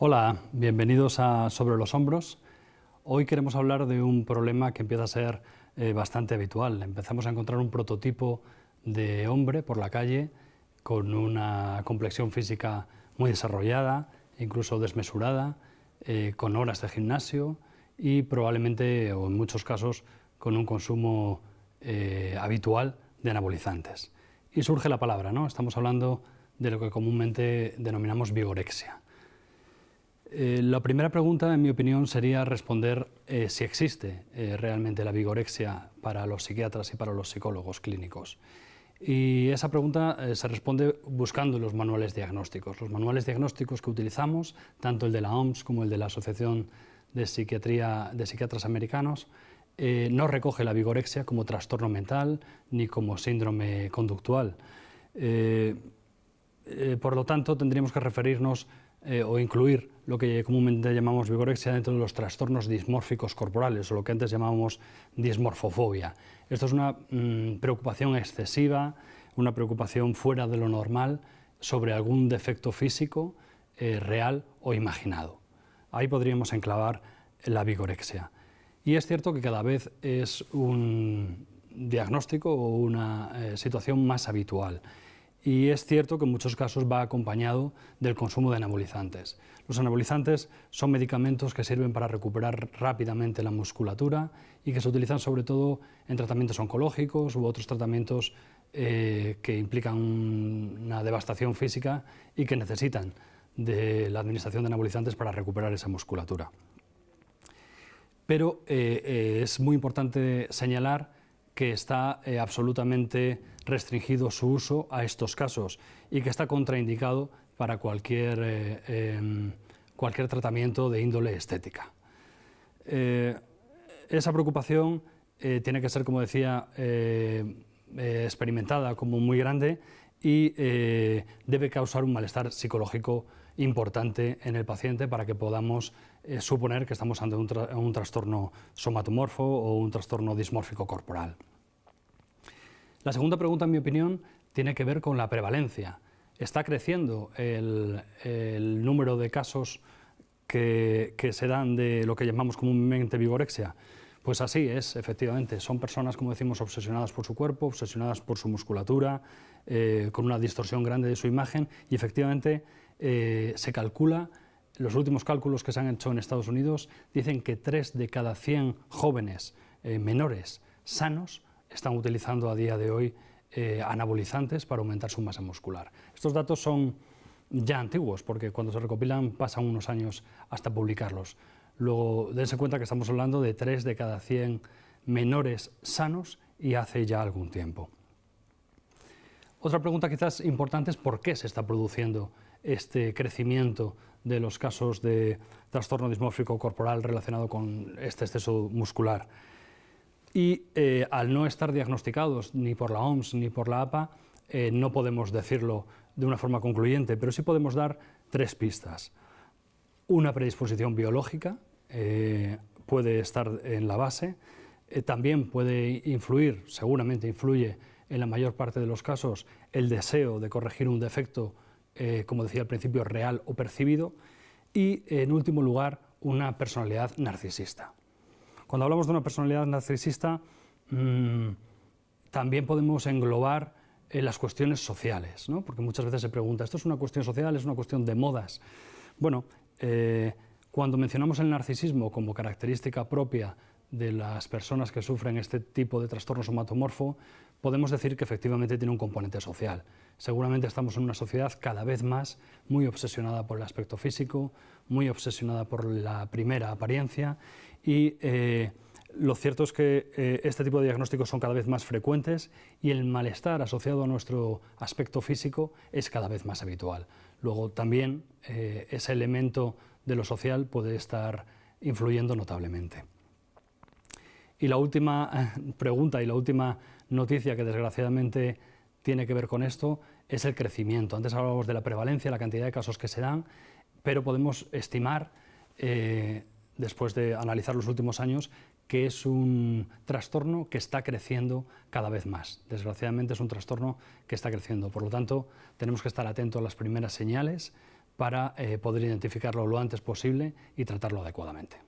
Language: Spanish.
Hola, bienvenidos a Sobre los Hombros. Hoy queremos hablar de un problema que empieza a ser bastante habitual. Empezamos a encontrar un prototipo de hombre por la calle con una complexión física muy desarrollada, incluso desmesurada, con horas de gimnasio y probablemente, o en muchos casos, con un consumo habitual de anabolizantes. Y surge la palabra, ¿no? Estamos hablando de lo que comúnmente denominamos vigorexia. La primera pregunta, en mi opinión, sería responder si existe realmente la vigorexia para los psiquiatras y para los psicólogos clínicos. Y esa pregunta se responde buscando los manuales diagnósticos. Los manuales diagnósticos que utilizamos, tanto el de la OMS como el de la Asociación de Psiquiatras Americanos, no recoge la vigorexia como trastorno mental ni como síndrome conductual. Por lo tanto, tendríamos que referirnos o incluir lo que comúnmente llamamos vigorexia dentro de los trastornos dismórficos corporales, o lo que antes llamábamos dismorfofobia. Esto es una preocupación excesiva, una preocupación fuera de lo normal sobre algún defecto físico real o imaginado. Ahí podríamos enclavar la vigorexia. Y es cierto que cada vez es un diagnóstico o una situación más habitual. Y es cierto que en muchos casos va acompañado del consumo de anabolizantes. Los anabolizantes son medicamentos que sirven para recuperar rápidamente la musculatura y que se utilizan sobre todo en tratamientos oncológicos u otros tratamientos que implican una devastación física y que necesitan de la administración de anabolizantes para recuperar esa musculatura. Pero es muy importante señalar que está absolutamente restringido su uso a estos casos y que está contraindicado para cualquier tratamiento de índole estética. Esa preocupación tiene que ser, como decía, experimentada como muy grande y debe causar un malestar psicológico importante en el paciente para que podamos suponer que estamos ante un trastorno somatomorfo o un trastorno dismórfico corporal. La segunda pregunta, en mi opinión, tiene que ver con la prevalencia. ¿Está creciendo el número de casos que se dan de lo que llamamos comúnmente vigorexia? Pues así es, efectivamente. Son personas, como decimos, obsesionadas por su cuerpo, obsesionadas por su musculatura, con una distorsión grande de su imagen y efectivamente se calcula, los últimos cálculos que se han hecho en Estados Unidos dicen que 3 de cada 100 jóvenes menores sanos están utilizando a día de hoy anabolizantes para aumentar su masa muscular. Estos datos son ya antiguos porque cuando se recopilan pasan unos años hasta publicarlos. Luego, dense cuenta que estamos hablando de 3 de cada 100 menores sanos y hace ya algún tiempo. Otra pregunta quizás importante es por qué se está produciendo este crecimiento de los casos de trastorno dismórfico corporal relacionado con este exceso muscular. Y al no estar diagnosticados ni por la OMS ni por la APA, no podemos decirlo de una forma concluyente, pero sí podemos dar 3 pistas. Una predisposición biológica puede estar en la base, también puede influir, seguramente influye en la mayor parte de los casos, el deseo de corregir un defecto, como decía al principio, real o percibido, y en último lugar, una personalidad narcisista. Cuando hablamos de una personalidad narcisista, también podemos englobar las cuestiones sociales, ¿no? Porque muchas veces se pregunta, ¿esto es una cuestión social, es una cuestión de modas? Bueno, cuando mencionamos el narcisismo como característica propia de las personas que sufren este tipo de trastorno somatomorfo, podemos decir que efectivamente tiene un componente social. Seguramente estamos en una sociedad cada vez más muy obsesionada por el aspecto físico, muy obsesionada por la primera apariencia y lo cierto es que este tipo de diagnósticos son cada vez más frecuentes y el malestar asociado a nuestro aspecto físico es cada vez más habitual. Luego también ese elemento de lo social puede estar influyendo notablemente. Y la última pregunta y la última noticia que desgraciadamente tiene que ver con esto es el crecimiento. Antes hablábamos de la prevalencia, la cantidad de casos que se dan, pero podemos estimar, después de analizar los últimos años, que es un trastorno que está creciendo cada vez más. Desgraciadamente es un trastorno que está creciendo. Por lo tanto, tenemos que estar atentos a las primeras señales para poder identificarlo lo antes posible y tratarlo adecuadamente.